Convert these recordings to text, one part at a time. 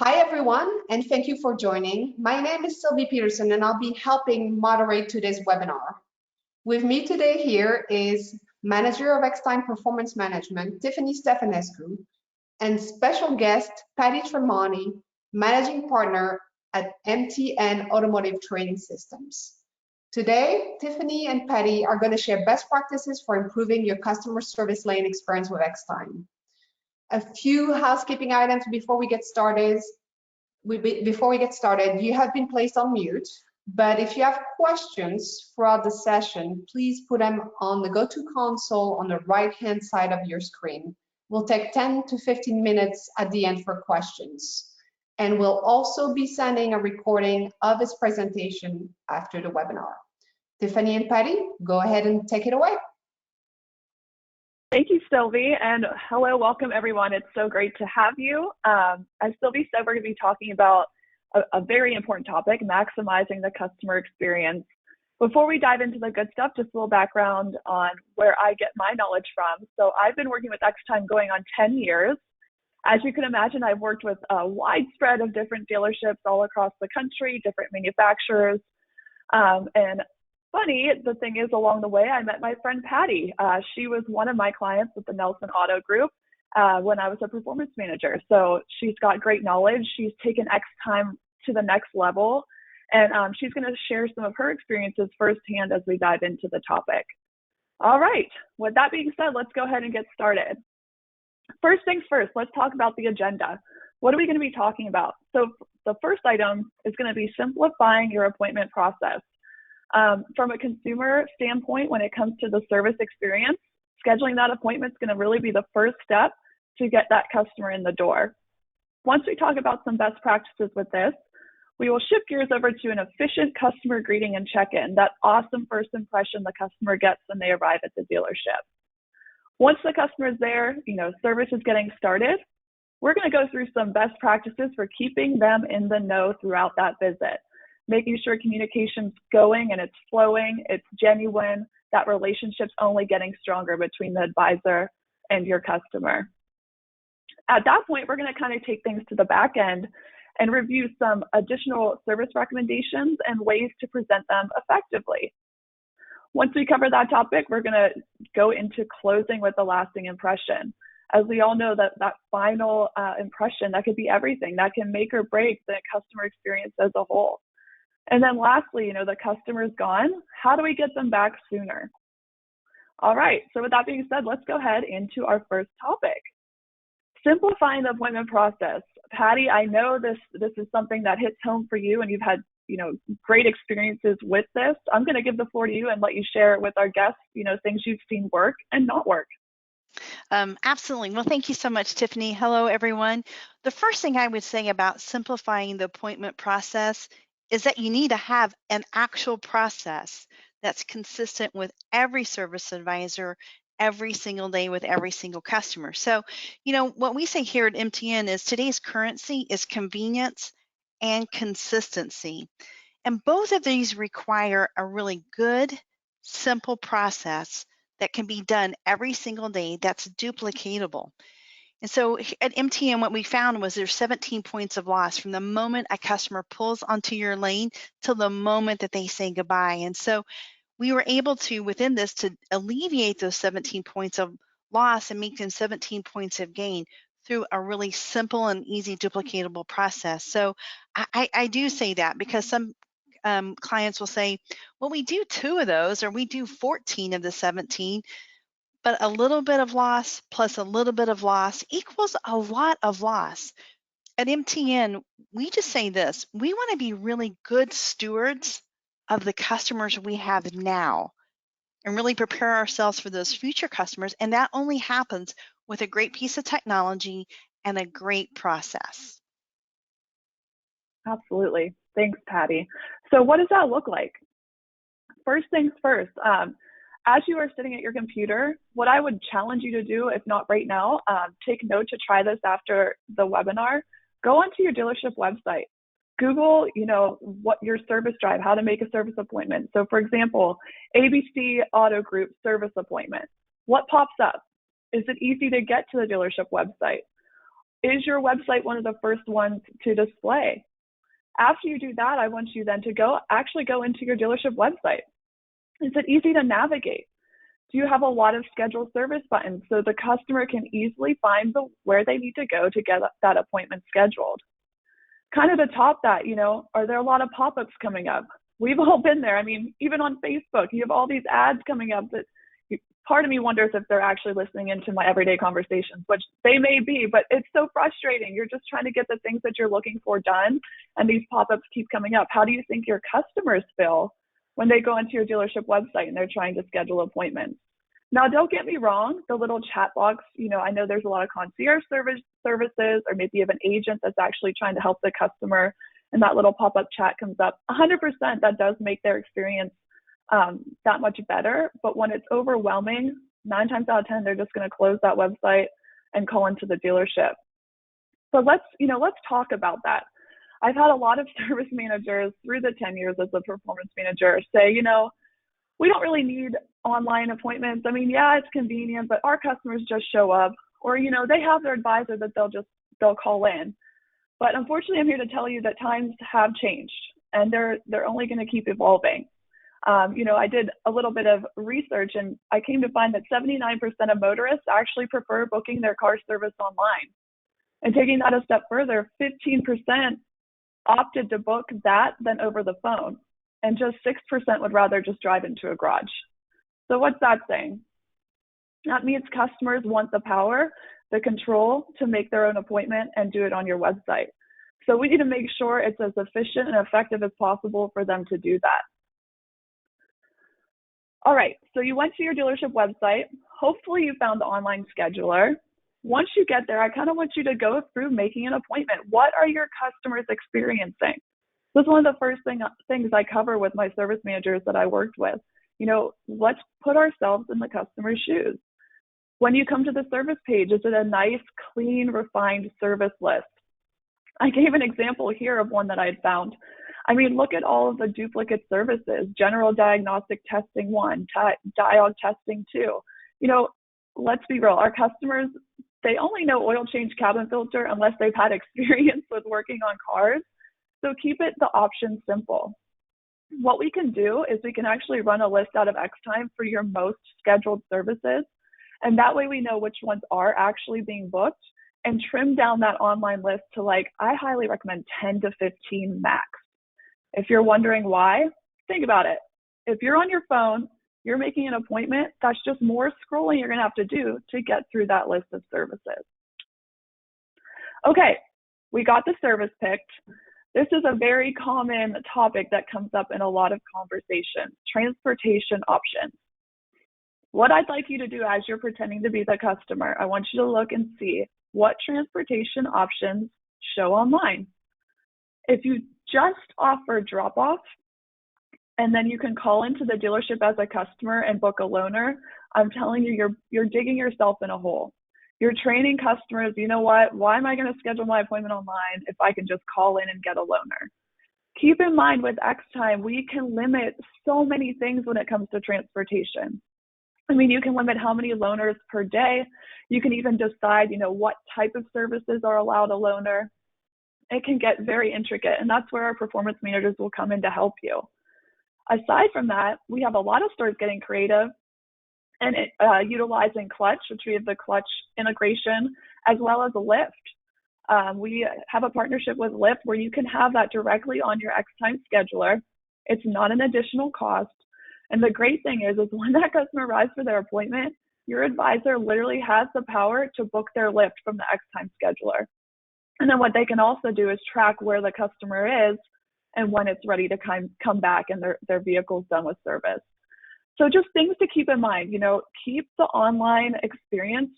Hi, everyone, and thank you for joining. My name is Sylvie Peterson, and I'll be helping moderate today's webinar. With me today here is Manager of Xtime Performance Management, Tiffani Stefanescu, and special guest, Patti Tremonti, Managing Partner at MTN Automotive Training Systems. Today, Tiffani and Patti are going to share best practices for improving your customer service lane experience with Xtime. A few housekeeping items before we get started. You have been placed on mute, but if you have questions throughout the session, please put them on the GoTo console on the right-hand side of your screen. We'll take 10 to 15 minutes at the end for questions. And we'll also be sending a recording of this presentation after the webinar. Tiffani and Patti, go ahead and take it away. Thank you, Sylvie, and hello, welcome everyone. It's so great to have you. As Sylvie said, we're going to be talking about a very important topic, maximizing the customer experience. Before we dive into the good stuff, just a little background on where I get my knowledge from. So I've been working with Xtime going on 10 years. As you can imagine, I've worked with a wide spread of different dealerships all across the country, different manufacturers, and funny, the thing is, along the way, I met my friend Patti. She was one of my clients with the Nelson Auto Group when I was a performance manager. So she's got great knowledge. She's taken Xtime to the next level, and she's going to share some of her experiences firsthand as we dive into the topic. All right, with that being said, let's go ahead and get started. First things first, let's talk about the agenda. What are we going to be talking about? So the first item is going to be simplifying your appointment process. From a consumer standpoint, when it comes to the service experience, scheduling that appointment is going to really be the first step to get that customer in the door. Once we talk about some best practices with this, we will shift gears over to an efficient customer greeting and check-in, that awesome first impression the customer gets when they arrive at the dealership. Once the customer is there, service is getting started, we're going to go through some best practices for keeping them in the know throughout that visit. Making sure communication's going and it's flowing, it's genuine, that relationship's only getting stronger between the advisor and your customer. At that point, we're going to kind of take things to the back end and review some additional service recommendations and ways to present them effectively. Once we cover that topic, we're going to go into closing with a lasting impression. As we all know, that final impression, that could be everything. That can make or break the customer experience as a whole. And then lastly, the customer's gone. How do we get them back sooner? All right, so with that being said, let's go ahead into our first topic. Simplifying the appointment process. Patti, I know this is something that hits home for you and you've had, great experiences with this. I'm going to give the floor to you and let you share with our guests, things you've seen work and not work. Absolutely. Well, thank you so much, Tiffani. Hello, everyone. The first thing I would say about simplifying the appointment process is that you need to have an actual process that's consistent with every service advisor every single day with every single customer. So, what we say here at MTN is today's currency is convenience and consistency. And both of these require a really good, simple process that can be done every single day that's duplicatable. And so at MTN, what we found was there's 17 points of loss from the moment a customer pulls onto your lane till the moment that they say goodbye. And so we were able to, within this, to alleviate those 17 points of loss and make them 17 points of gain through a really simple and easy duplicatable process. So I do say that because some clients will say, well, we do 2 of those, or we do 14 of the 17. But a little bit of loss plus a little bit of loss equals a lot of loss. At MTN, we just say this: we want to be really good stewards of the customers we have now and really prepare ourselves for those future customers. And that only happens with a great piece of technology and a great process. Absolutely. Thanks, Patti. So what does that look like? First things first. As you are sitting at your computer, what I would challenge you to do, if not right now, take note to try this after the webinar, go onto your dealership website. Google, what your service drive, how to make a service appointment. So for example, ABC Auto Group service appointment. What pops up? Is it easy to get to the dealership website? Is your website one of the first ones to display? After you do that, I want you then to actually go into your dealership website. Is it easy to navigate? Do you have a lot of scheduled service buttons so the customer can easily find where they need to go to get that appointment scheduled? Kind of to top that, are there a lot of pop-ups coming up? We've all been there. I mean, even on Facebook, you have all these ads coming up that part of me wonders if they're actually listening into my everyday conversations, which they may be, but it's so frustrating. You're just trying to get the things that you're looking for done, and these pop-ups keep coming up. How do you think your customers feel when they go into your dealership website and they're trying to schedule appointments? Now, don't get me wrong, the little chat box, I know there's a lot of concierge services, or maybe you have an agent that's actually trying to help the customer, and that little pop-up chat comes up. 100% that does make their experience that much better. But when it's overwhelming, 9 times out of 10, they're just going to close that website and call into the dealership. So let's talk about that. I've had a lot of service managers through the 10 years as a performance manager say, we don't really need online appointments. I mean, yeah, it's convenient, but our customers just show up, or, they have their advisor that they'll call in. But unfortunately, I'm here to tell you that times have changed, and they're only going to keep evolving. I did a little bit of research, and I came to find that 79% of motorists actually prefer booking their car service online. And taking that a step further, 15% opted to book that than over the phone, and just 6% would rather just drive into a garage. So what's that saying? That means customers want the power, the control to make their own appointment and do it on your website. So we need to make sure it's as efficient and effective as possible for them to do that. All right, so you went to your dealership website. Hopefully you found the online scheduler. Once you get there, I kind of want you to go through making an appointment. What are your customers experiencing? This is one of the first things I cover with my service managers that I worked with. Let's put ourselves in the customer's shoes. When you come to the service page, is it a nice, clean, refined service list? I gave an example here of one that I had found. I mean, look at all of the duplicate services: general diagnostic testing 1, diag testing 2. Let's be real. Our customers, they only know oil change, cabin filter, unless they've had experience with working on cars. So keep the option simple. What we can do is we can actually run a list out of Xtime for your most scheduled services. And that way we know which ones are actually being booked, and trim down that online list to, I highly recommend 10 to 15 max. If you're wondering why, think about it. If you're on your phone, you're making an appointment, that's just more scrolling you're going to have to do to get through that list of services. Okay, we got the service picked. This is a very common topic that comes up in a lot of conversations: transportation options. What I'd like you to do as you're pretending to be the customer, I want you to look and see what transportation options show online. If you just offer drop-off, and then you can call into the dealership as a customer and book a loaner, I'm telling you, you're digging yourself in a hole. You're training customers, you know what, why am I going to schedule my appointment online if I can just call in and get a loaner? Keep in mind, with Xtime, we can limit so many things when it comes to transportation. I mean, you can limit how many loaners per day. You can even decide, what type of services are allowed a loaner. It can get very intricate, and that's where our performance managers will come in to help you. Aside from that, we have a lot of stores getting creative and utilizing Clutch, which we have the Clutch integration, as well as Lyft. We have a partnership with Lyft where you can have that directly on your Xtime scheduler. It's not an additional cost. And the great thing is when that customer arrives for their appointment, your advisor literally has the power to book their Lyft from the Xtime scheduler. And then what they can also do is track where the customer is and when it's ready to come back and their vehicle's done with service. So just things to keep in mind, keep the online experience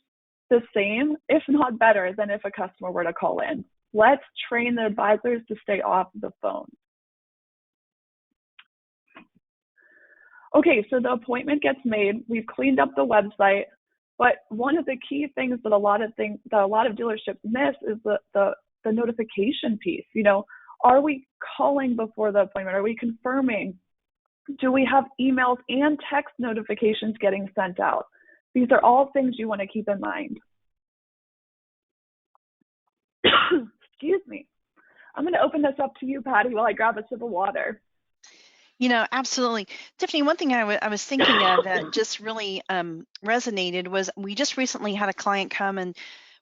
the same, if not better, than if a customer were to call in. Let's train the advisors to stay off the phone. Okay, so the appointment gets made. We've cleaned up the website, but one of the key things that a lot of dealerships miss is the notification piece. Are we calling before the appointment? Are we confirming? Do we have emails and text notifications getting sent out? These are all things you want to keep in mind. Excuse me. I'm going to open this up to you, Patti, while I grab a sip of water. Absolutely. Tiffani, one thing I was thinking of that just really resonated was we just recently had a client come and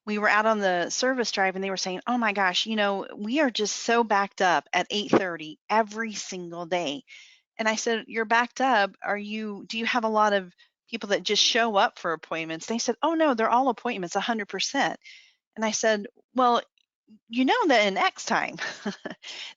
we were out on the service drive and they were saying, oh my gosh, we are just so backed up at 8:30 every single day. And I said, you're backed up. Do you have a lot of people that just show up for appointments? They said, oh no, they're all appointments, 100%. And I said, well, that in Xtime,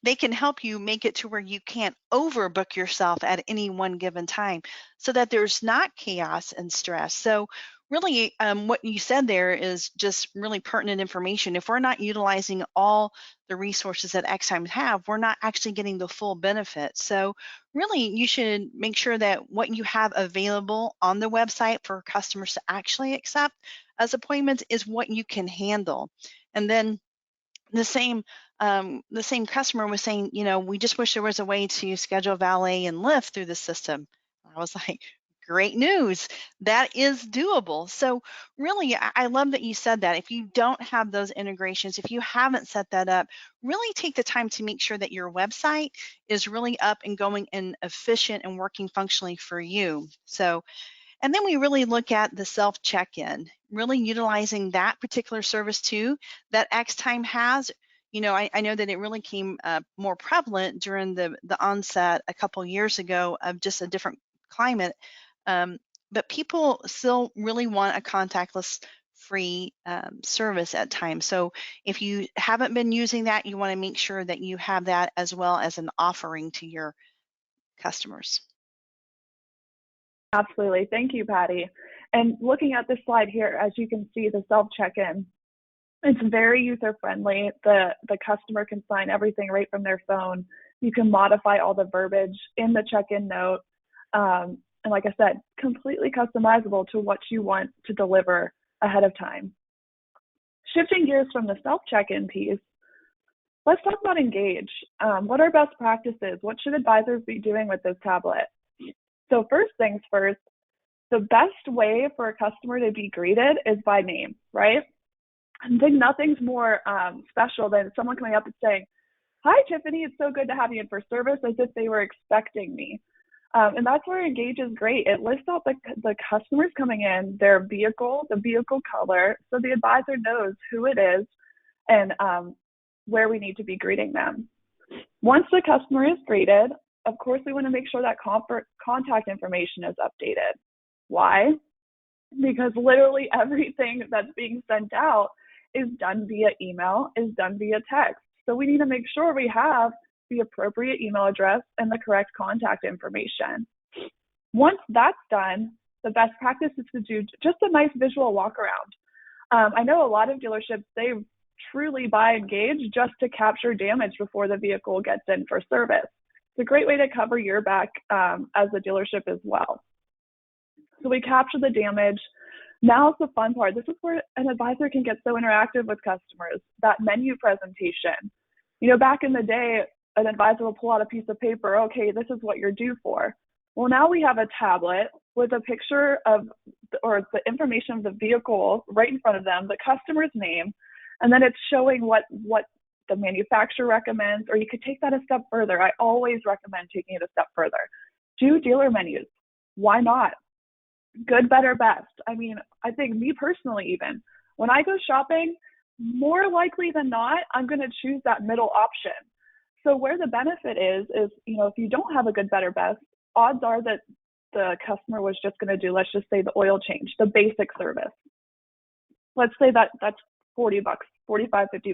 they can help you make it to where you can't overbook yourself at any one given time so that there's not chaos and stress. So really, what you said there is just really pertinent information. If we're not utilizing all the resources that Xtime have, we're not actually getting the full benefit. So really, you should make sure that what you have available on the website for customers to actually accept as appointments is what you can handle. And then the same customer was saying, we just wish there was a way to schedule valet and Lyft through the system. I was like, great news. That is doable. So really, I love that you said that. If you don't have those integrations, if you haven't set that up, really take the time to make sure that your website is really up and going and efficient and working functionally for you. So, and then we really look at the self check-in, really utilizing that particular service too that Xtime has. I know that it really came more prevalent during the onset a couple years ago of just a different climate, but people still really want a contactless free service at times. So if you haven't been using that, you want to make sure that you have that as well as an offering to your customers. Absolutely. Thank you, Patti. And looking at this slide here, as you can see, the self-check-in, it's very user-friendly. The customer can sign everything right from their phone. You can modify all the verbiage in the check-in note. And like I said, completely customizable to what you want to deliver ahead of time. Shifting gears from the self-check-in piece, let's talk about Engage. What are best practices? What should advisors be doing with this tablet? So first things first, the best way for a customer to be greeted is by name, right? I think nothing's more special than someone coming up and saying, hi, Tiffani, it's so good to have you in for service, as if they were expecting me. And that's where Engage is great. It lists out the customers coming in, their vehicle, the vehicle color, so the advisor knows who it is and where we need to be greeting them. Once the customer is greeted, of course, we want to make sure that contact information is updated. Why? Because literally everything that's being sent out is done via email, is done via text. So we need to make sure we have the appropriate email address and the correct contact information. Once that's done, the best practice is to do just a nice visual walk around. I know a lot of dealerships, they truly buy Engage just to capture damage before the vehicle gets in for service. It's a great way to cover your back as a dealership as well. So we capture the damage. Now's the fun part. This is where an advisor can get so interactive with customers, that menu presentation. Back in the day, an advisor will pull out a piece of paper, okay, this is what you're due for. Well, now we have a tablet with a picture of, or the information of the vehicle right in front of them, the customer's name, and then it's showing what the manufacturer recommends, or you could take that a step further. I always recommend taking it a step further. Do dealer menus. Why not? Good, better, best. I mean, I think me personally even, when I go shopping, more likely than not, I'm going to choose that middle option. So where the benefit is, if you don't have a good, better, best, odds are that the customer was just going to do, let's just say the oil change, the basic service. Let's say that's $40, $45, $50.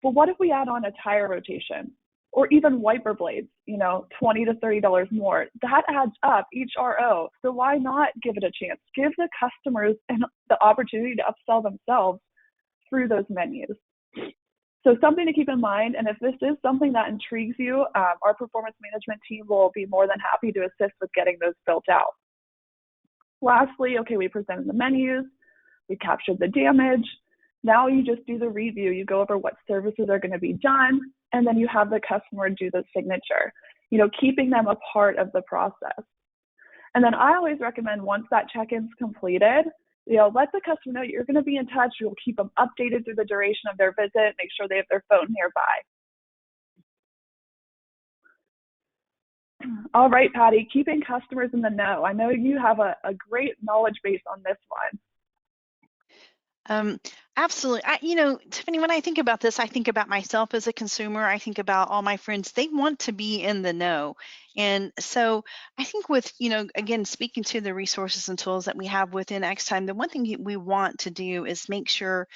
But what if we add on a tire rotation or even wiper blades, $20 to $30 more? That adds up each RO. So why not give it a chance? Give the customers the opportunity to upsell themselves through those menus. So something to keep in mind, and if this is something that intrigues you, our performance management team will be more than happy to assist with getting those built out. Lastly, okay, we presented the menus, we captured the damage. Now you just do the review. You go over what services are going to be done, and then you have the customer do the signature, keeping them a part of the process. And then I always recommend once that check-in's completed, Let the customer know you're going to be in touch. You'll keep them updated through the duration of their visit. Make sure they have their phone nearby. All right, Patty, keeping customers in the know. I know you have a great knowledge base on this one. Absolutely. Tiffani, when I think about this, I think about myself as a consumer. I think about all my friends. They want to be in the know. And so I think with, again, speaking to the resources and tools that we have within Xtime, the one thing we want to do is make sure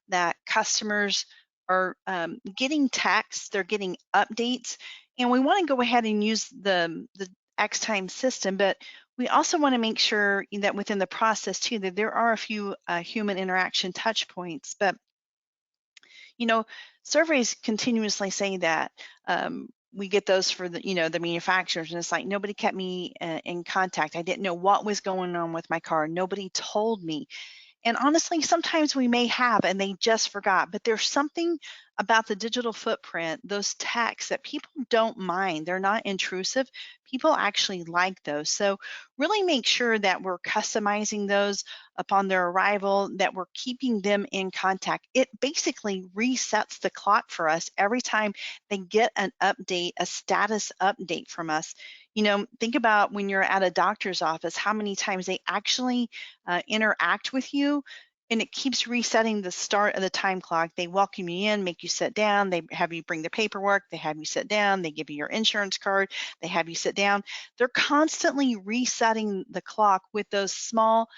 that customers are getting texts, they're getting updates, and we want to go ahead and use the Xtime system, but we also want to make sure that within the process too, that there are a few human interaction touch points. But, surveys continuously say that we get those for the manufacturers, and it's like nobody kept me in contact. I didn't know what was going on with my car. Nobody told me. And honestly, sometimes we may have and they just forgot, but there's something about the digital footprint, those texts that people don't mind. They're not intrusive. People actually like those. So really make sure that we're customizing those upon their arrival, that we're keeping them in contact. It basically resets the clock for us every time they get an update, a status update from us. Think about when you're at a doctor's office, how many times they actually interact with you, and it keeps resetting the start of the time clock. They welcome you in, make you sit down, they have you bring the paperwork, they have you sit down, they give you your insurance card, they have you sit down. They're constantly resetting the clock with those small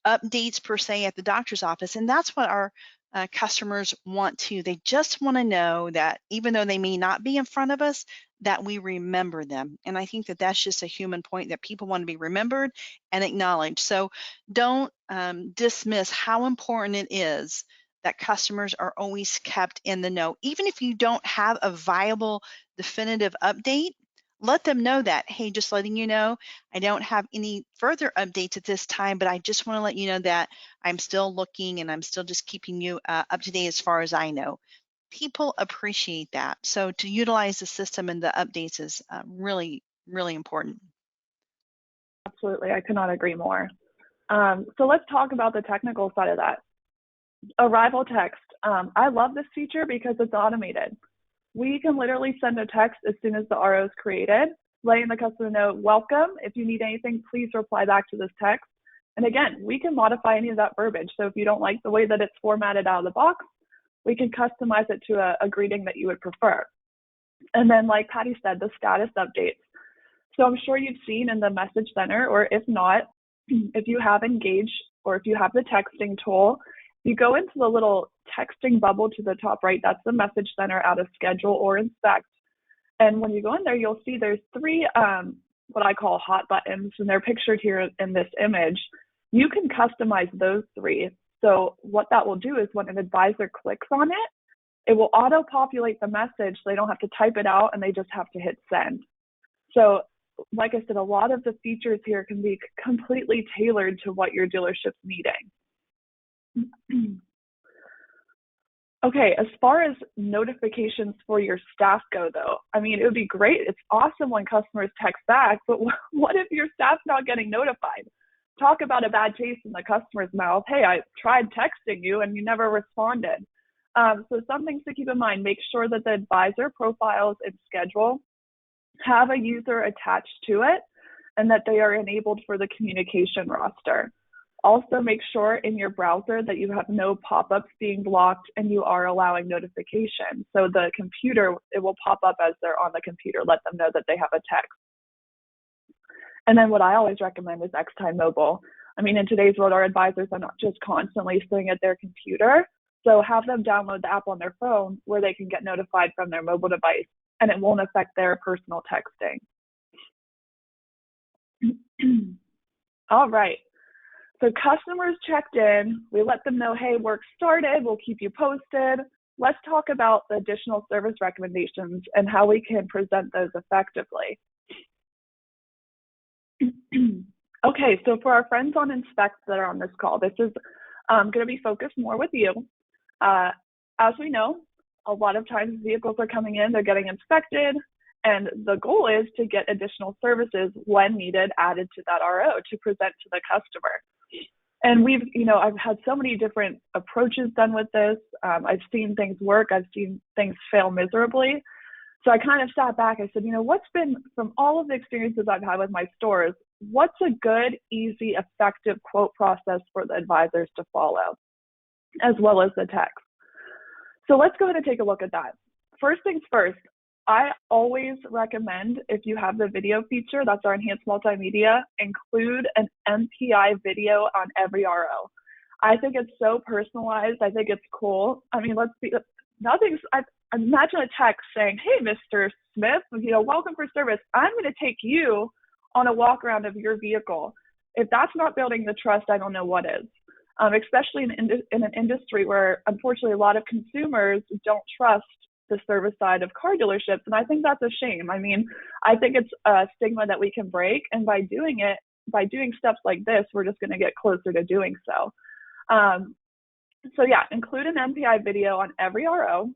updates per se at the doctor's office, and that's what our customers want to. They just want to know that even though they may not be in front of us, that we remember them. And I think that that's just a human point, that people want to be remembered and acknowledged. So don't dismiss how important it is that customers are always kept in the know. Even if you don't have a viable, definitive update, let them know that, hey, just letting you know, I don't have any further updates at this time, but I just want to let you know that I'm still looking and I'm still just keeping you up to date as far as I know. People appreciate that. So to utilize the system and the updates is really, really important. Absolutely. I could not agree more. So let's talk about the technical side of that. Arrival text. I love this feature because it's automated. We can literally send a text as soon as the RO is created, letting the customer know, welcome. If you need anything, please reply back to this text. And again, we can modify any of that verbiage. So if you don't like the way that it's formatted out of the box, we can customize it to a greeting that you would prefer. And then, like Patty said, the status updates. So I'm sure you've seen in the message center, or if not, if you have Engage or if you have the texting tool, you go into the little texting bubble to the top right. That's the message center out of schedule or inspect. And when you go in there, you'll see there's three what I call hot buttons, and they're pictured here in this image. You can customize those three. So what that will do is when an advisor clicks on it, it will auto-populate the message. So they don't have to type it out and they just have to hit send. So like I said, a lot of the features here can be completely tailored to what your dealership's needing. Okay, as far as notifications for your staff go, though, I mean, it would be great. It's awesome when customers text back, but what if your staff's not getting notified? Talk about a bad taste in the customer's mouth. Hey, I tried texting you and you never responded. So some things to keep in mind. Make sure that the advisor profiles and schedule have a user attached to it and that they are enabled for the communication roster. Also, make sure in your browser that you have no pop-ups being blocked and you are allowing notifications. So the computer, it will pop up as they're on the computer. Let them know that they have a text. And then what I always recommend is Xtime Mobile. I mean, in today's world, our advisors are not just constantly sitting at their computer. So have them download the app on their phone where they can get notified from their mobile device, and it won't affect their personal texting. All right. So customers checked in, we let them know, hey, work started, we'll keep you posted. Let's talk about the additional service recommendations and how we can present those effectively. Okay, so for our friends on Inspect that are on this call, this is going to be focused more with you. As we know, a lot of times vehicles are coming in, they're getting inspected, and the goal is to get additional services when needed added to that RO to present to the customer. And I've had so many different approaches done with this. I've seen things work. I've seen things fail miserably. So I kind of sat back. I said, what's been, from all of the experiences I've had with my stores, what's a good, easy, effective quote process for the advisors to follow, as well as the techs? So let's go ahead and take a look at that. First things first, I always recommend, if you have the video feature, that's our enhanced multimedia, include an MPI video on every RO. I think it's so personalized. I think it's cool. I mean, imagine a text saying, hey, Mr. Smith, welcome for service. I'm going to take you on a walk around of your vehicle. If that's not building the trust, I don't know what is. Especially in an industry where, unfortunately, a lot of consumers don't trust the service side of car dealerships. And I think that's a shame. I mean, I think it's a stigma that we can break. And by doing steps like this, we're just going to get closer to doing so. Include an MPI video on every RO.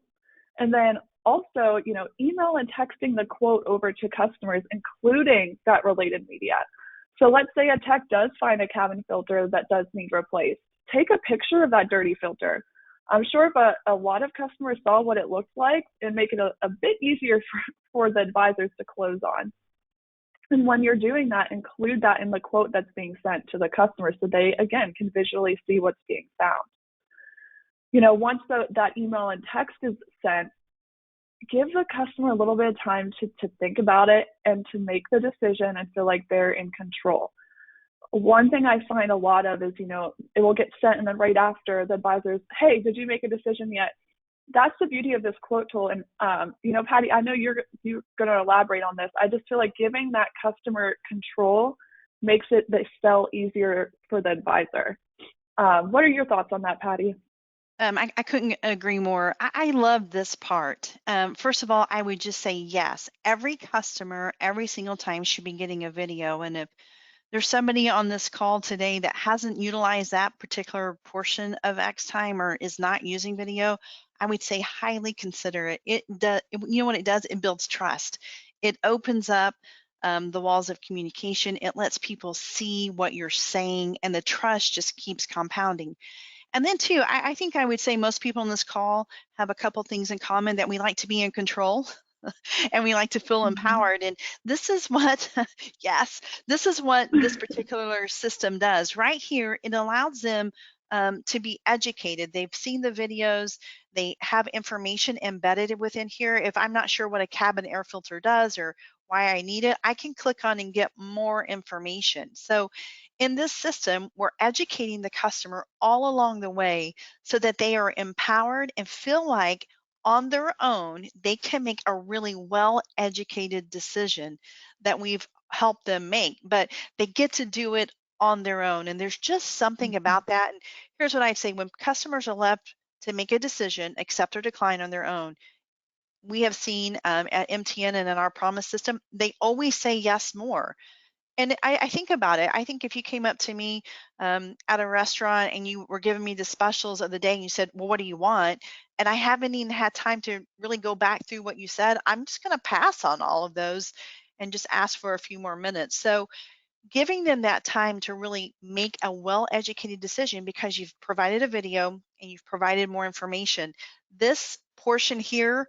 And then also, email and texting the quote over to customers, including that related media. So let's say a tech does find a cabin filter that does need replaced. Take a picture of that dirty filter. I'm sure if a lot of customers saw what it looks like, it'd make it a bit easier for the advisors to close on. And when you're doing that, include that in the quote that's being sent to the customer so they, again, can visually see what's being found. Once that email and text is sent, give the customer a little bit of time to think about it and to make the decision and feel like they're in control. One thing I find a lot of is, it will get sent and then right after the advisor's, hey, did you make a decision yet? That's the beauty of this quote tool. And, Patti, I know you're going to elaborate on this. I just feel like giving that customer control makes the sell easier for the advisor. What are your thoughts on that, Patti? I couldn't agree more. I love this part. First of all, I would just say yes. Every customer, every single time should be getting a video. And if there's somebody on this call today that hasn't utilized that particular portion of Xtime or is not using video, I would say highly consider it. It does, what it does? It builds trust. It opens up the walls of communication. It lets people see what you're saying, and the trust just keeps compounding. And then too, I think I would say most people on this call have a couple things in common, that we like to be in control and we like to feel empowered. And this is what, yes, this is what this particular system does. Right here, it allows them to be educated. They've seen the videos. They have information embedded within here. If I'm not sure what a cabin air filter does or why I need it, I can click on and get more information. So in this system, we're educating the customer all along the way so that they are empowered and feel like on their own, they can make a really well-educated decision that we've helped them make, but they get to do it on their own. And there's just something about that. And here's what I'd say: when customers are left to make a decision, accept or decline on their own, we have seen at MTN and in our promise system, they always say yes more. And I think about it. I think if you came up to me at a restaurant and you were giving me the specials of the day and you said, well, what do you want? And I haven't even had time to really go back through what you said, I'm just going to pass on all of those and just ask for a few more minutes. So giving them that time to really make a well-educated decision because you've provided a video and you've provided more information. This portion here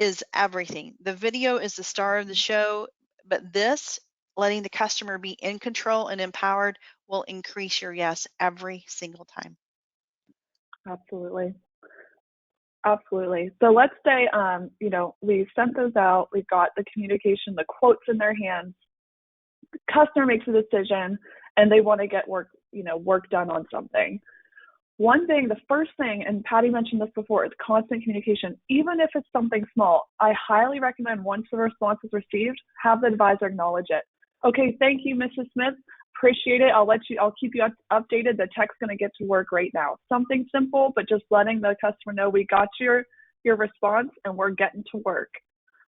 is everything. The video is the star of the show, but this, letting the customer be in control and empowered, will increase your yes every single time. Absolutely. Absolutely. So let's say, we sent those out, we've got the communication, the quotes in their hands, the customer makes a decision and they want to get work done on something. One thing, the first thing, and Patti mentioned this before, is constant communication. Even if it's something small, I highly recommend once the response is received, have the advisor acknowledge it. Okay, thank you, Mrs. Smith. Appreciate it. I'll keep you updated. The tech's going to get to work right now. Something simple, but just letting the customer know we got your response and we're getting to work.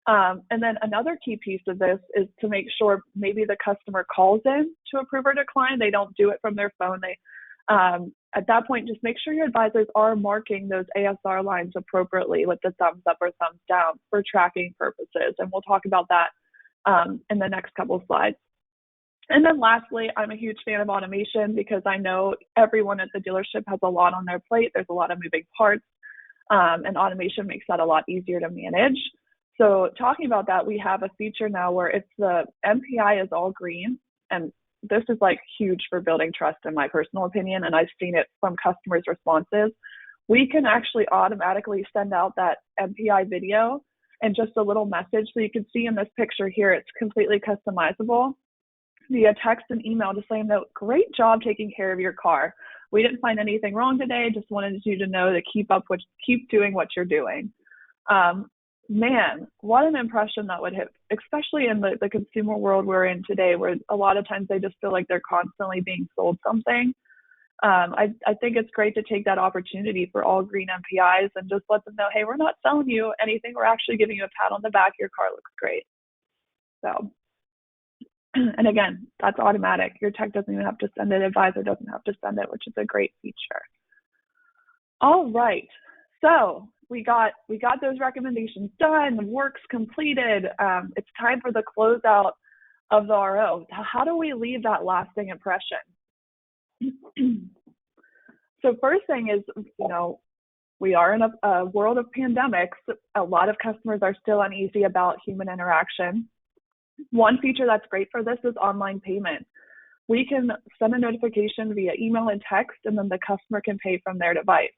And then another key piece of this is to make sure maybe the customer calls in to approve or decline. They don't do it from their phone. At that point, just make sure your advisors are marking those ASR lines appropriately with the thumbs up or thumbs down for tracking purposes. And we'll talk about that in the next couple of slides. And then lastly, I'm a huge fan of automation because I know everyone at the dealership has a lot on their plate. There's a lot of moving parts, and automation makes that a lot easier to manage. So talking about that, we have a feature now where it's the MPI is all green, and this is like huge for building trust in my personal opinion, and I've seen it from customers' responses. We can actually automatically send out that MPI video and just a little message. So you can see in this picture here, it's completely customizable via text and email, just saying that great job taking care of your car. We didn't find anything wrong today. Just wanted you to know to keep doing what you're doing. Man, what an impression that would hit, especially in the consumer world we're in today, where a lot of times they just feel like they're constantly being sold something. I think it's great to take that opportunity for all green MPIs and just let them know, hey, we're not selling you anything. We're actually giving you a pat on the back. Your car looks great. So, and again, that's automatic. Your tech doesn't even have to send it. Advisor doesn't have to send it, which is a great feature. All right. So we got those recommendations done. The work's completed. It's time for the closeout of the RO. How do we leave that lasting impression? So first thing is, we are in a world of pandemics. A lot of customers are still uneasy about human interaction. One feature that's great for this is online payment. We can send a notification via email and text, and then the customer can pay from their device.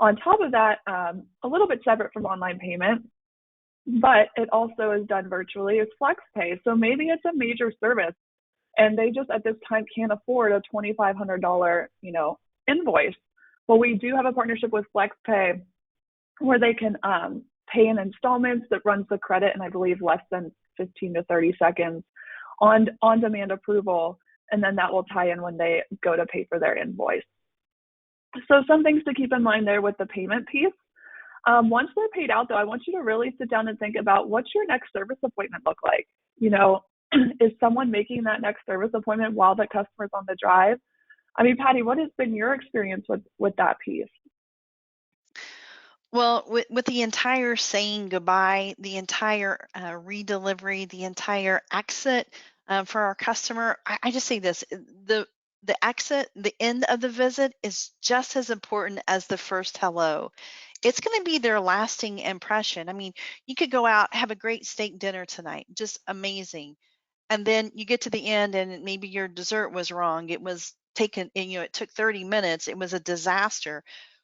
On top of that, a little bit separate from online payment, but it also is done virtually, is FlexPay. So maybe it's a major service and they just at this time can't afford a $2,500, invoice. Well, we do have a partnership with FlexPay where they can pay in installments that runs the credit in, I believe, less than 15 to 30 seconds on demand approval. And then that will tie in when they go to pay for their invoice. So some things to keep in mind there with the payment piece. Once they're paid out, though, I want you to really sit down and think about what's your next service appointment look like. Is someone making that next service appointment while the customer's on the drive? I mean, Patti, what has been your experience with that piece? Well, with the entire saying goodbye, the entire redelivery, the entire exit for our customer, I just say this, the exit, the end of the visit is just as important as the first hello. It's going to be their lasting impression. I mean, you could go out, have a great steak dinner tonight, just amazing. And then you get to the end and maybe your dessert was wrong. It was taken, and it took 30 minutes. It was a disaster.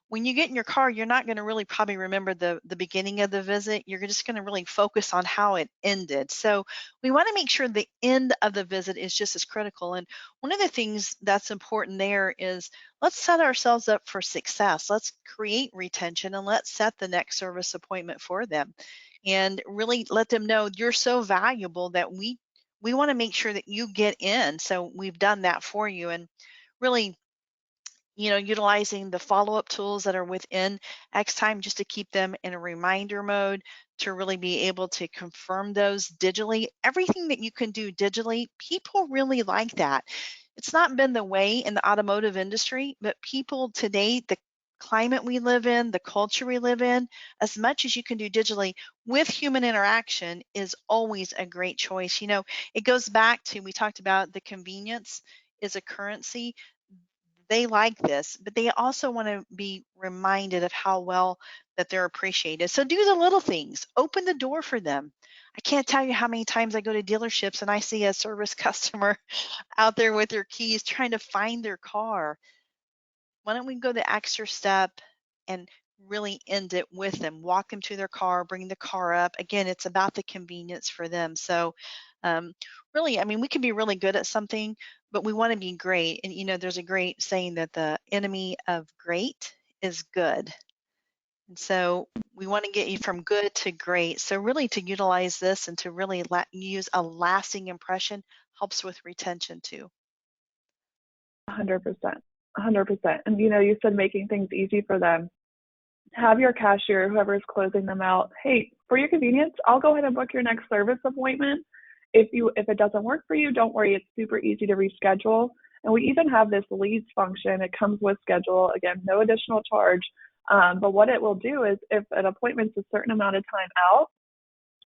When you get in your car, you're not going to really probably remember the beginning of the visit. You're just going to really focus on how it ended. So we want to make sure the end of the visit is just as critical. And one of the things that's important there is let's set ourselves up for success. Let's create retention and let's set the next service appointment for them and really let them know you're so valuable that we want to make sure that you get in. So we've done that for you, and really, utilizing the follow-up tools that are within Xtime just to keep them in a reminder mode to really be able to confirm those digitally. Everything that you can do digitally, people really like that. It's not been the way in the automotive industry, but people today, the climate we live in, the culture we live in, as much as you can do digitally with human interaction is always a great choice. It goes back to, we talked about the convenience is a currency. They like this, but they also want to be reminded of how well that they're appreciated. So do the little things, open the door for them. I can't tell you how many times I go to dealerships and I see a service customer out there with their keys trying to find their car. Why don't we go the extra step and really end it with them, walk them to their car, bring the car up. Again, it's about the convenience for them. So really, I mean, we can be really good at something, but we want to be great. And, there's a great saying that the enemy of great is good. And so we want to get you from good to great. So really to utilize this and to really use a lasting impression helps with retention too. 100%. 100%. And you said making things easy for them. Have your cashier, whoever is closing them out, hey, for your convenience, I'll go ahead and book your next service appointment. If it doesn't work for you, don't worry, it's super easy to reschedule. And we even have this leads function. It comes with schedule, again, no additional charge. But what it will do is if an appointment's a certain amount of time out,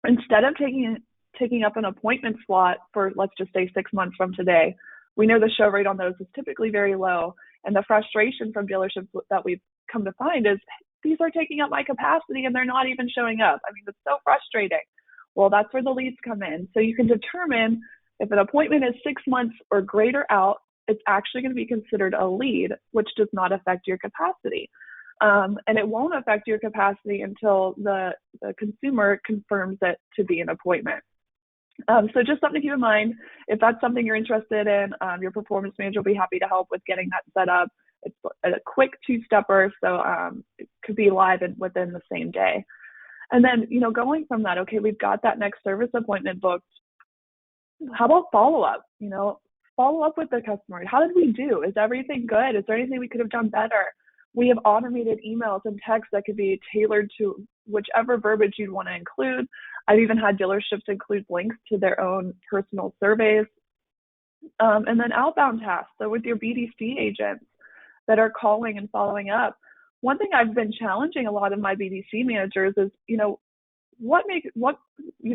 instead of taking taking up an appointment slot for, let's just say, 6 months from today. We know the show rate on those is typically very low. And the frustration from dealerships that we've come to find is these are taking up my capacity and they're not even showing up. I mean, it's so frustrating. Well, that's where the leads come in. So you can determine if an appointment is 6 months or greater out, it's actually going to be considered a lead, which does not affect your capacity. And it won't affect your capacity until the consumer confirms it to be an appointment. So just something to keep in mind. If that's something you're interested in, your performance manager will be happy to help with getting that set up. It's a quick two-stepper, so it could be live within the same day. And then, going from that, okay, we've got that next service appointment booked. How about follow-up? Follow up with the customer. How did we do? Is everything good? Is there anything we could have done better? We have automated emails and texts that could be tailored to whichever verbiage you'd want to include. I've even had dealerships include links to their own personal surveys. And then outbound tasks. So with your BDC agents that are calling and following up, one thing I've been challenging a lot of my BDC managers is,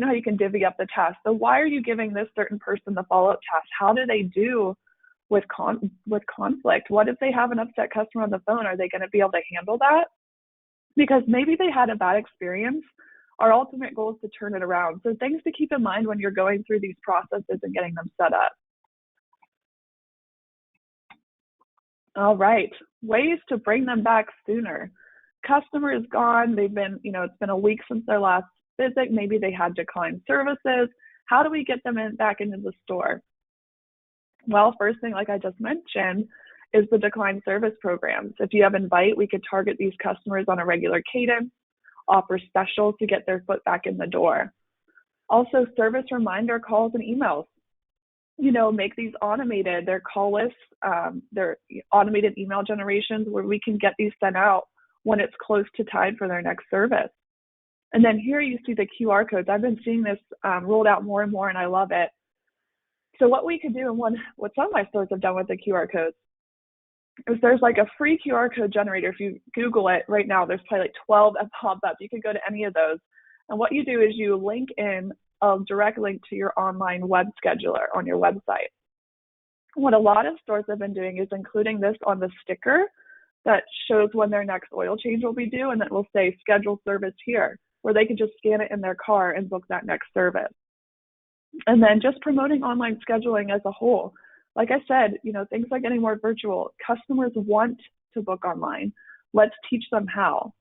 how you can divvy up the task. So why are you giving this certain person the follow-up task? How do they do with conflict? What if they have an upset customer on the phone? Are they going to be able to handle that? Because maybe they had a bad experience. Our ultimate goal is to turn it around. So things to keep in mind when you're going through these processes and getting them set up. All right, ways to bring them back sooner. Customer is gone. They've been, it's been a week since their last visit. Maybe they had declined services. How do we get them back into the store? Well, first thing, like I just mentioned, is the declined service programs. If you have Invite, we could target these customers on a regular cadence, offer specials to get their foot back in the door. Also, service reminder calls and emails. Make these automated. They're call lists, they're automated email generations where we can get these sent out when it's close to time for their next service. And then here you see the QR codes. I've been seeing this rolled out more and more, and I love it. So what we could do, and what some of my stores have done with the QR codes, is there's like a free QR code generator. If you Google it right now, there's probably like 12 that pop up. You can go to any of those. And what you do is you link in a direct link to your online web scheduler on your website. What a lot of stores have been doing is including this on the sticker that shows when their next oil change will be due, and then it will say schedule service here, where they can just scan it in their car and book that next service. And then just promoting online scheduling as a whole. Like I said, things are getting more virtual. Customers want to book online. Let's teach them how.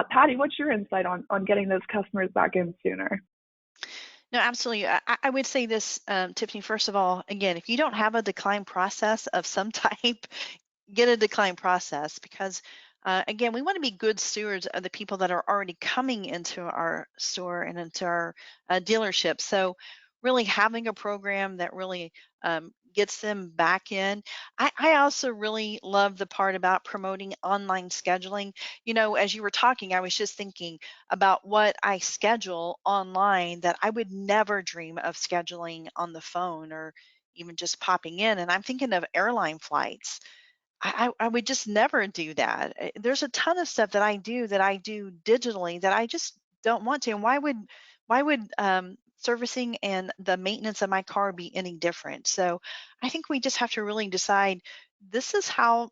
Patti, what's your insight on getting those customers back in sooner? No, absolutely. I would say this, Tiffani, first of all, again, if you don't have a decline process of some type, get a decline process because, again, we want to be good stewards of the people that are already coming into our store and into our dealership. So really having a program that really gets them back in. I also really love the part about promoting online scheduling. As you were talking, I was just thinking about what I schedule online that I would never dream of scheduling on the phone or even just popping in. And I'm thinking of airline flights. I would just never do that. There's a ton of stuff that I do digitally that I just don't want to. And why would servicing and the maintenance of my car be any different? So I think we just have to really decide this is how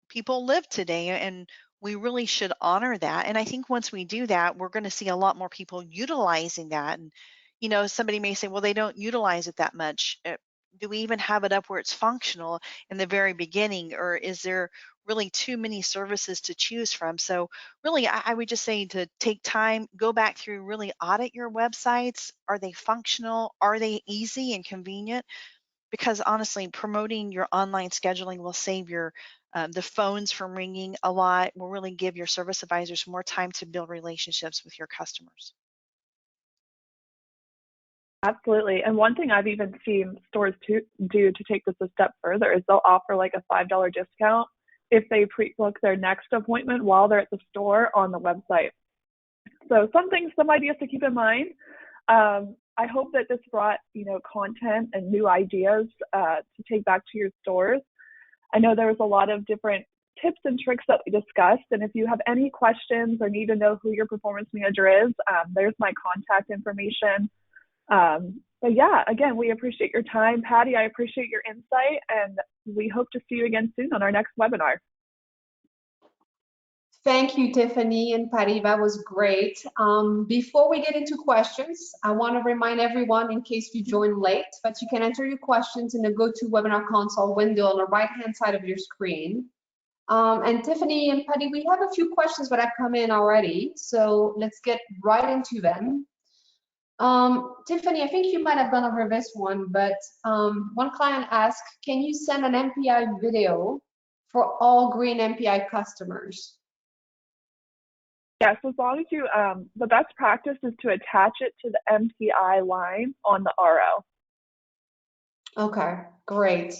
people live today, and we really should honor that. And I think once we do that, we're going to see a lot more people utilizing that. And somebody may say, well, they don't utilize it that much. Do we even have it up where it's functional in the very beginning, or is there really too many services to choose from? So really, I would just say to take time, go back through, really audit your websites. Are they functional? Are they easy and convenient? Because honestly, promoting your online scheduling will save your the phones from ringing a lot, will really give your service advisors more time to build relationships with your customers. Absolutely. And one thing I've even seen stores do to take this a step further is they'll offer like a $5 discount if they pre-book their next appointment while they're at the store on the website. So some ideas to keep in mind. I hope that this brought, content and new ideas to take back to your stores. I know there was a lot of different tips and tricks that we discussed. And if you have any questions or need to know who your performance manager is, there's my contact information. But yeah, again, we appreciate your time. Patti, I appreciate your insight, and we hope to see you again soon on our next webinar. Thank you, Tiffany and Patti. That was great. Before we get into questions, I want to remind everyone, in case you joined late, that you can enter your questions in the GoToWebinar console window on the right-hand side of your screen. And Tiffany and Patti, we have a few questions that have come in already, so let's get right into them. Tiffany, I think you might have gone over this one, but one client asked, can you send an MPI video for all green MPI customers? Yes, as long as you, the best practice is to attach it to the MPI line on the RO. Okay, great.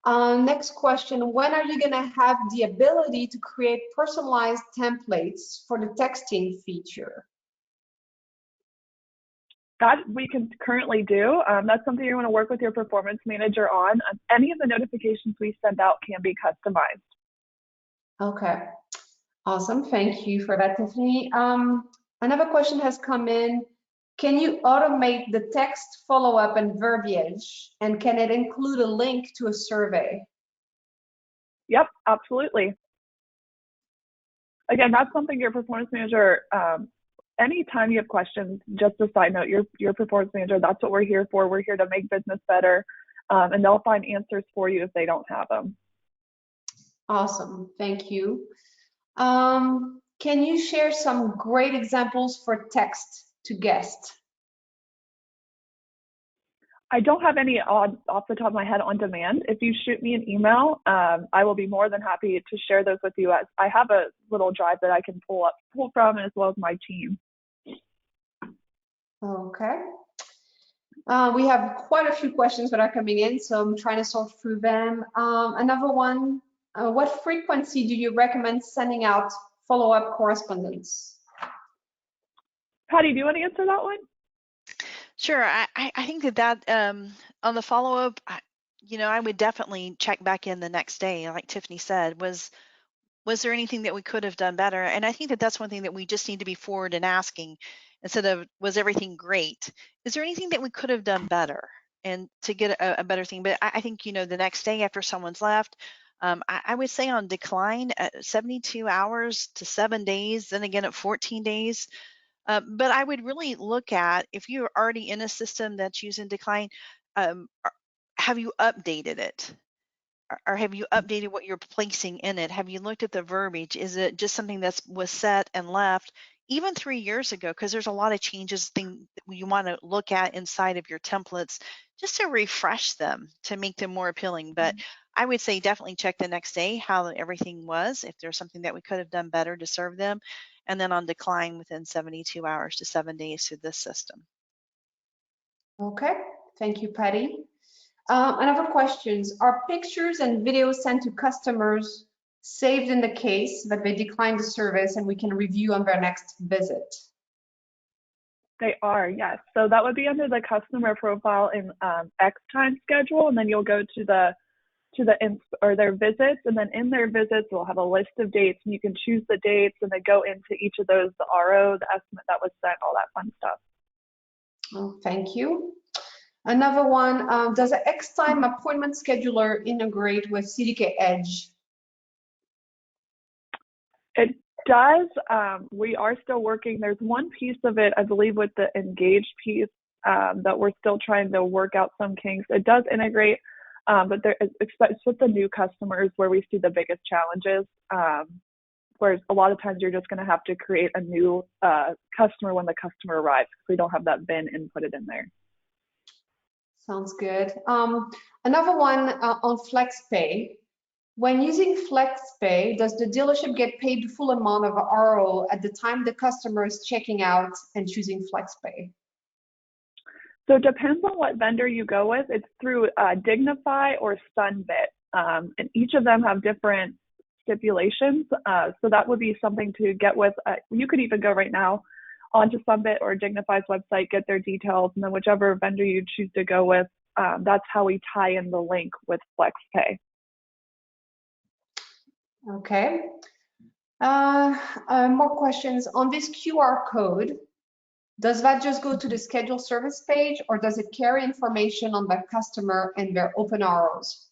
Next question, when are you gonna have the ability to create personalized templates for the texting feature? That we can currently do. That's something you want to work with your performance manager on. Any of the notifications we send out can be customized. Okay, awesome. Thank you for that, Tiffany. Another question has come in. Can you automate the text follow-up and verbiage? And can it include a link to a survey? Yep, absolutely. Again, that's something your performance manager, anytime you have questions, just a side note, your performance manager, that's what we're here for. We're here to make business better, and they'll find answers for you if they don't have them. Awesome, thank you. Can you share some great examples for text to guests? I don't have any off the top of my head on demand. If you shoot me an email, I will be more than happy to share those with you. As I have a little drive that I can pull from, as well as my team. Okay. We have quite a few questions that are coming in, so I'm trying to sort through them. Another one, what frequency do you recommend sending out follow-up correspondence? Patti, do you want to answer that one? Sure. I think that on the follow-up, I would definitely check back in the next day, like Tiffany said. Was there anything that we could have done better? And I think that that's one thing that we just need to be forward and asking, instead of was everything great? Is there anything that we could have done better, and to get a better thing? But I think, the next day after someone's left, I would say on decline at 72 hours to 7 days, then again at 14 days. But I would really look at, if you're already in a system that's using decline, have you updated it? Or have you updated what you're placing in it? Have you looked at the verbiage? Is it just something that was set and left even 3 years ago? Because there's a lot of changes that you want to look at inside of your templates, just to refresh them, to make them more appealing. But I would say definitely check the next day how everything was, if there's something that we could have done better to serve them, and then on decline within 72 hours to 7 days through this system. Okay, thank you, Patti. Another questions, are pictures and videos sent to customers saved in the case that they decline the service and we can review on their next visit? They are, yes. So that would be under the customer profile in Xtime schedule, and then you'll go to their visits, and then in their visits we'll have a list of dates, and you can choose the dates and then go into each of those, the RO, the estimate that was sent, all that fun stuff. Oh, thank you. Another one, does an Xtime appointment scheduler integrate with CDK Edge? It does. We are still working. There's one piece of it, I believe, with the engaged piece that we're still trying to work out some kinks. It does integrate, but it's with the new customers where we see the biggest challenges. Whereas a lot of times you're just going to have to create a new customer when the customer arrives, because we don't have that VIN inputted in there. Sounds good. Another one on FlexPay. When using FlexPay, does the dealership get paid the full amount of RO at the time the customer is checking out and choosing FlexPay? So it depends on what vendor you go with. It's through Dignify or Sunbit, and each of them have different stipulations. So that would be something to get with. You could even go right now onto Sunbit or Dignify's website, get their details, and then whichever vendor you choose to go with, that's how we tie in the link with FlexPay. Okay. More questions on this QR code. Does that just go to the schedule service page, or does it carry information on the customer and their open hours?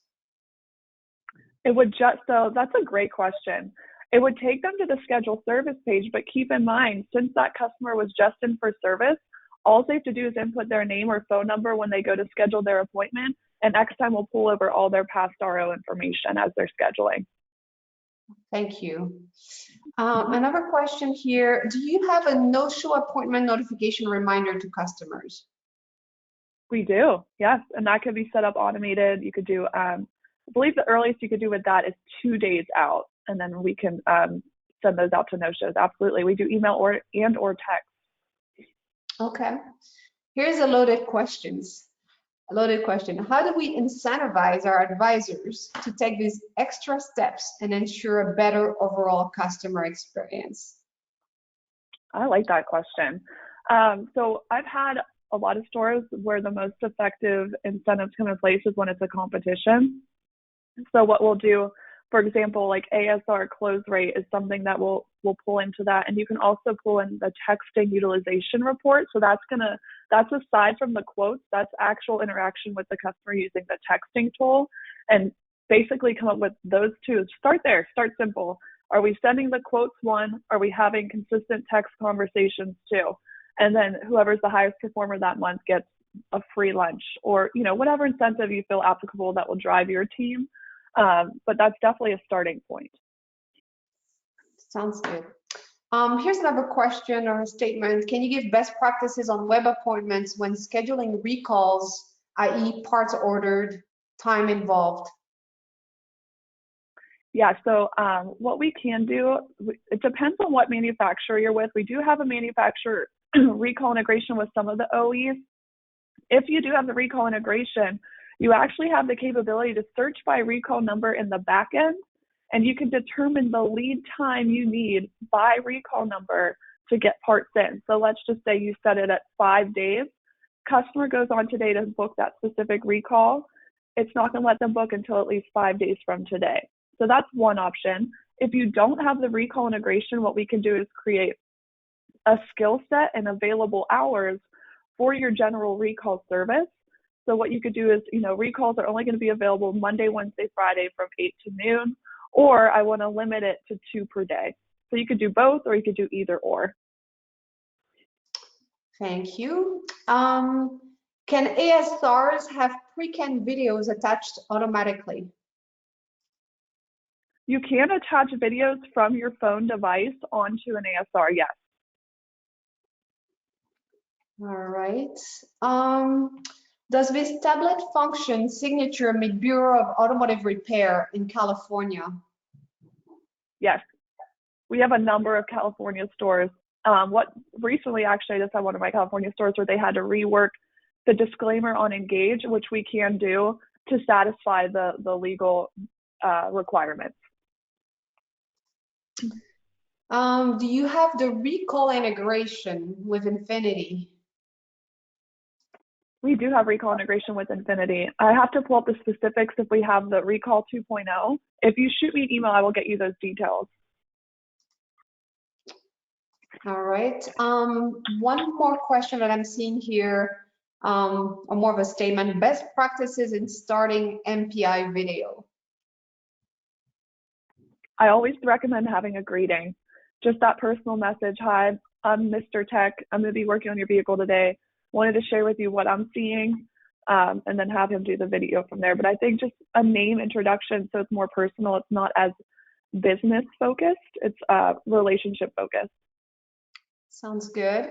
It would just, so that's a great question. It would take them to the schedule service page, but keep in mind, since that customer was just in for service, all they have to do is input their name or phone number when they go to schedule their appointment, and Xtime will pull over all their past RO information as they're scheduling. Thank you. Another question here. Do you have a no-show appointment notification reminder to customers? We do, yes. And that could be set up automated. You could do, I believe the earliest you could do with that is 2 days out. And then we can send those out to no-shows. Absolutely. We do email or text. Okay. Here's a loaded question. How do we incentivize our advisors to take these extra steps and ensure a better overall customer experience? I like that question. So I've had a lot of stores where the most effective incentives come in place is when it's a competition. So what we'll do, for example, like ASR close rate is something that we'll pull into that. And you can also pull in the texting utilization report. So that's aside from the quotes, that's actual interaction with the customer using the texting tool, and basically come up with those two. Start there, start simple. Are we sending the quotes one? Are we having consistent text conversations two? And then whoever's the highest performer that month gets a free lunch, or whatever incentive you feel applicable that will drive your team. But that's definitely a starting point. Sounds good. Here's another question or a statement. Can you give best practices on web appointments when scheduling recalls, i.e. parts ordered, time involved? Yeah, so what we can do, it depends on what manufacturer you're with. We do have a manufacturer recall integration with some of the OEs. If you do have the recall integration, you actually have the capability to search by recall number in the back end, and you can determine the lead time you need by recall number to get parts in. So let's just say you set it at 5 days. Customer goes on today to book that specific recall. It's not going to let them book until at least 5 days from today. So that's one option. If you don't have the recall integration, what we can do is create a skill set and available hours for your general recall service. So what you could do is, recalls are only going to be available Monday, Wednesday, Friday from 8 to noon, or I want to limit it to 2 per day. So you could do both, or you could do either or. Thank you. Can ASRs have pre-canned videos attached automatically? You can attach videos from your phone device onto an ASR, yes. All right. Does this tablet function signature meet Bureau of Automotive Repair in California? Yes. We have a number of California stores. Recently, actually, I just had one of my California stores where they had to rework the disclaimer on Engage, which we can do to satisfy the legal requirements. Do you have the recall integration with Infinity? We do have recall integration with Infinity. I have to pull up the specifics if we have the recall 2.0. If you shoot me an email, I will get you those details. All right. One more question that I'm seeing here, or more of a statement: best practices in starting MPI video. I always recommend having a greeting, just that personal message. Hi, I'm Mr. Tech. I'm going to be working on your vehicle today. Wanted to share with you what I'm seeing, and then have him do the video from there. But I think just a name introduction, so it's more personal. It's not as business focused. It's relationship focused. Sounds good.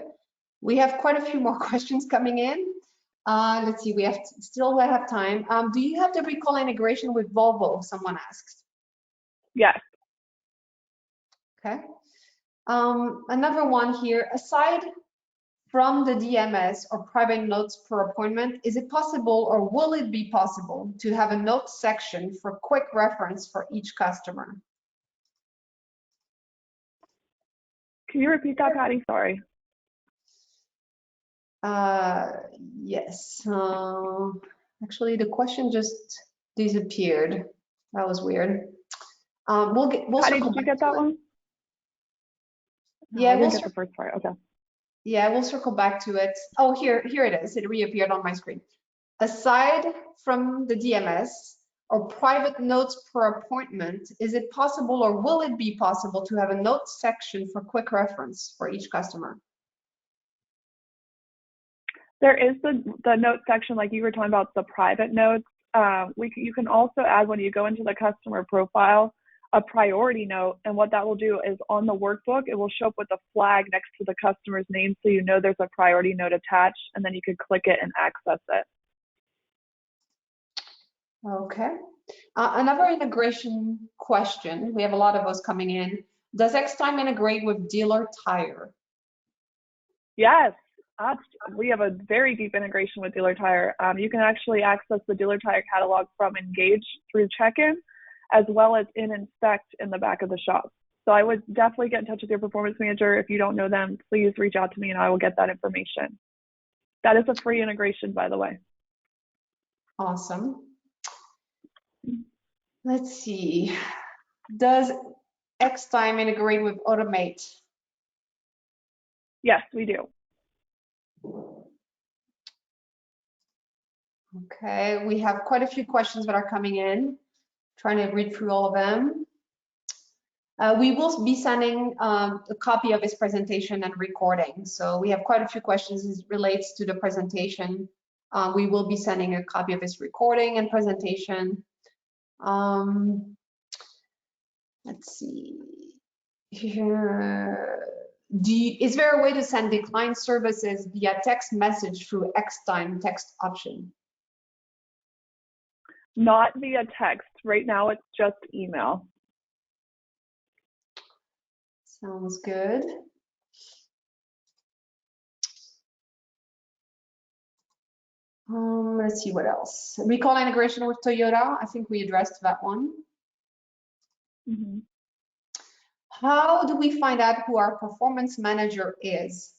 We have quite a few more questions coming in. Let's see, we still have time. Do you have the recall integration with Volvo? Someone asks. Yes. Okay. Another one here. Aside from the DMS or private notes per appointment, is it possible, or will it be possible, to have a notes section for quick reference for each customer? Can you repeat that, Patty? Sorry. Yes. Actually, the question just disappeared. That was weird. We'll Patty, did you get that one? Yeah, I didn't get the first part. Okay. Yeah, we'll circle back to it. Oh, here it is. It reappeared on my screen. Aside from the DMS or private notes per appointment, is it possible or will it be possible to have a note section for quick reference for each customer? There is the note section, like you were talking about, the private notes. You can also add, when you go into the customer profile, a priority note, and what that will do is on the workbook, it will show up with a flag next to the customer's name, so you know there's a priority note attached, and then you can click it and access it. Okay. Another integration question. We have a lot of those coming in. Does Xtime integrate with Dealer Tire? Yes, we have a very deep integration with Dealer Tire. You can actually access the Dealer Tire catalog from Engage through check-in, as well as in Inspect in the back of the shop. So I would definitely get in touch with your performance manager. If you don't know them, please reach out to me and I will get that information. That is a free integration, by the way. Awesome. Let's see. Does Xtime integrate with Automate? Yes, we do. Okay, we have quite a few questions that are coming in. Trying to read through all of them. We will be sending a copy of his presentation and recording. So we have quite a few questions as relates to the presentation. We will be sending a copy of his recording and presentation. Let's see here. Is there a way to send declined services via text message through Xtime text option? Not via text. Right now, it's just email. Sounds good. Let's see what else. Recall integration with Toyota. I think we addressed that one. Mm-hmm. How do we find out who our performance manager is?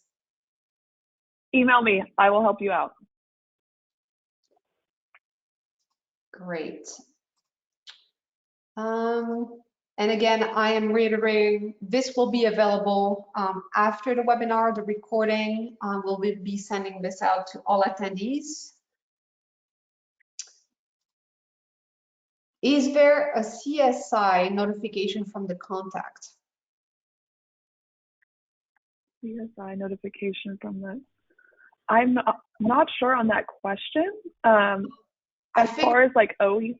Email me. I will help you out. Great. And again, I am reiterating, this will be available after the webinar, the recording. We'll be sending this out to all attendees. Is there a CSI notification from the contact? CSI notification from the... I'm not sure on that question. As far as like OE.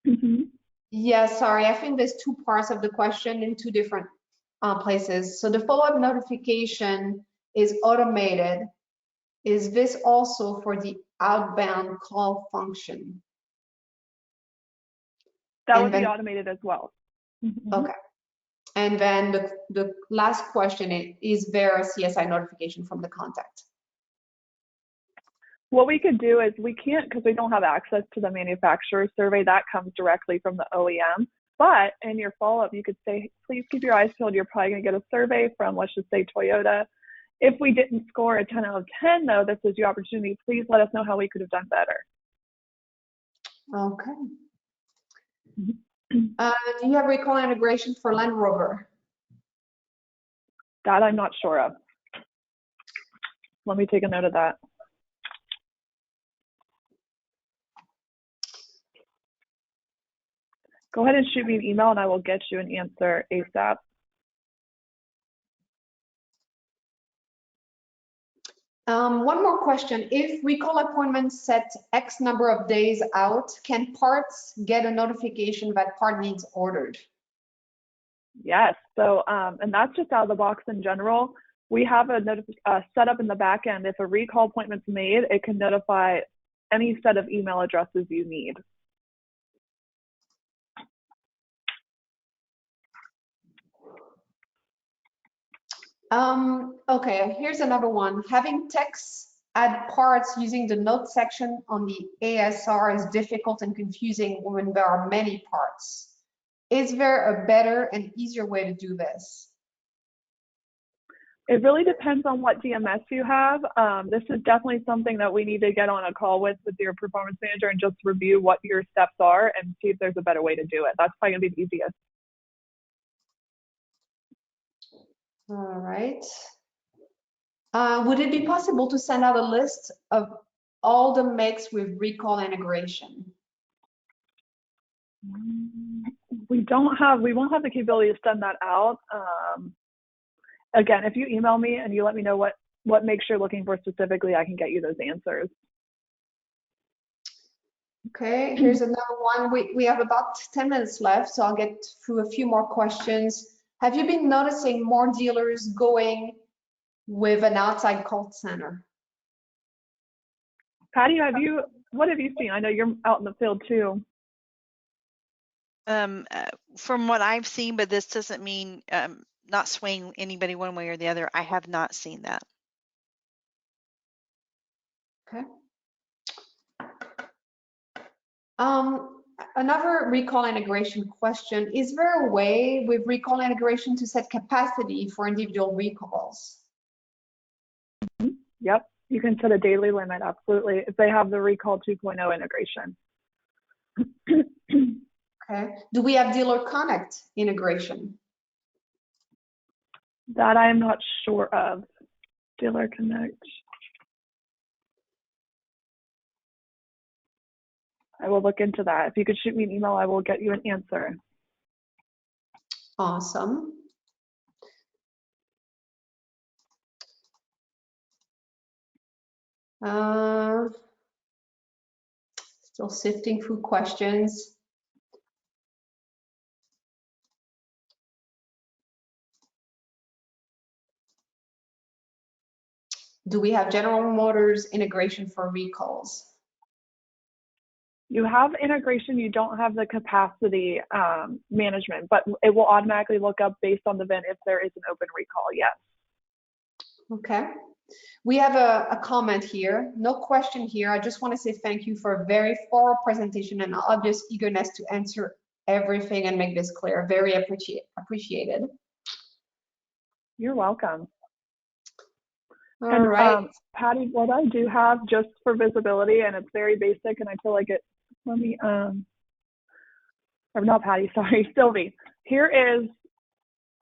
Mm-hmm. Yeah, sorry, I think there's two parts of the question in two different places. So the follow-up notification is automated. Is this also for the outbound call function? That would be automated as well. Mm-hmm. Okay. And then the last question is there a CSI notification from the contact? What we could do is, we can't, because we don't have access to the manufacturer survey. That comes directly from the OEM. But in your follow-up, you could say, please keep your eyes peeled. You're probably going to get a survey from, let's just say, Toyota. If we didn't score a 10 out of 10, though, this is your opportunity. Please let us know how we could have done better. Okay. Do you have recall integration for Land Rover? That I'm not sure of. Let me take a note of that. Go ahead and shoot me an email and I will get you an answer ASAP. One more question. If recall appointments set X number of days out, can parts get a notification that part needs ordered? Yes. So, and that's just out of the box in general. We have a setup in the back end. If a recall appointment's made, it can notify any set of email addresses you need. Okay, here's another one. Having texts add parts using the note section on the ASR is difficult and confusing when there are many parts. Is there a better and easier way to do this? It really depends on what DMS you have. This is definitely something that we need to get on a call with your performance manager and just review what your steps are and see if there's a better way to do it. That's probably gonna be the easiest. All right. Would it be possible to send out a list of all the makes with recall integration? We won't have the capability to send that out. Again, if you email me and you let me know what makes you're looking for specifically, I can get you those answers. Okay, here's another one. We have about 10 minutes left, so I'll get through a few more questions. Have you been noticing more dealers going with an outside call center? Patti, what have you seen? I know you're out in the field too. From what I've seen, but this doesn't mean not swaying anybody one way or the other. I have not seen that. Okay. Another recall integration question. Is there a way with recall integration to set capacity for individual recalls? Yep, you can set a daily limit, absolutely, if they have the Recall 2.0 integration. Okay. Do we have Dealer Connect integration? That I'm not sure of. Dealer Connect. I will look into that. If you could shoot me an email, I will get you an answer. Awesome. Still sifting through questions. Do we have General Motors integration for recalls? You have integration, you don't have the capacity management, but it will automatically look up based on the VIN if there is an open recall, yes. Okay. We have a comment here. No question here. I just want to say thank you for a very thorough presentation and obvious eagerness to answer everything and make this clear. Very appreciated. You're welcome. All and right. Patti, what I do have just for visibility, and it's very basic, and I feel like it, let me, or not Patti, sorry, Sylvie. Here is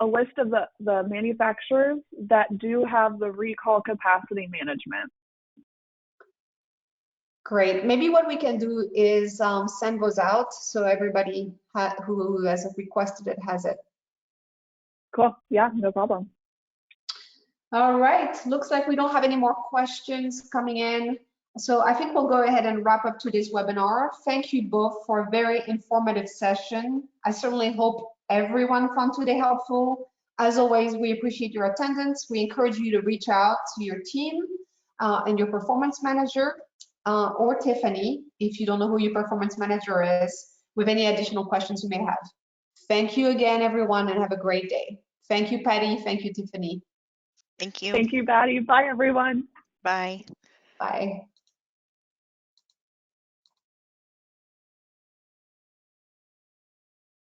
a list of the manufacturers that do have the recall capacity management. Great. Maybe what we can do is send those out so everybody who has requested it has it. Cool. Yeah, no problem. All right. Looks like we don't have any more questions coming in. So I think we'll go ahead and wrap up today's webinar. Thank you both for a very informative session. I certainly hope everyone found today helpful. As always, we appreciate your attendance. We encourage you to reach out to your team and your performance manager or Tiffani, if you don't know who your performance manager is, with any additional questions you may have. Thank you again, everyone, and have a great day. Thank you, Patti. Thank you, Tiffani. Thank you. Thank you, Patti. Bye, everyone. Bye. Bye.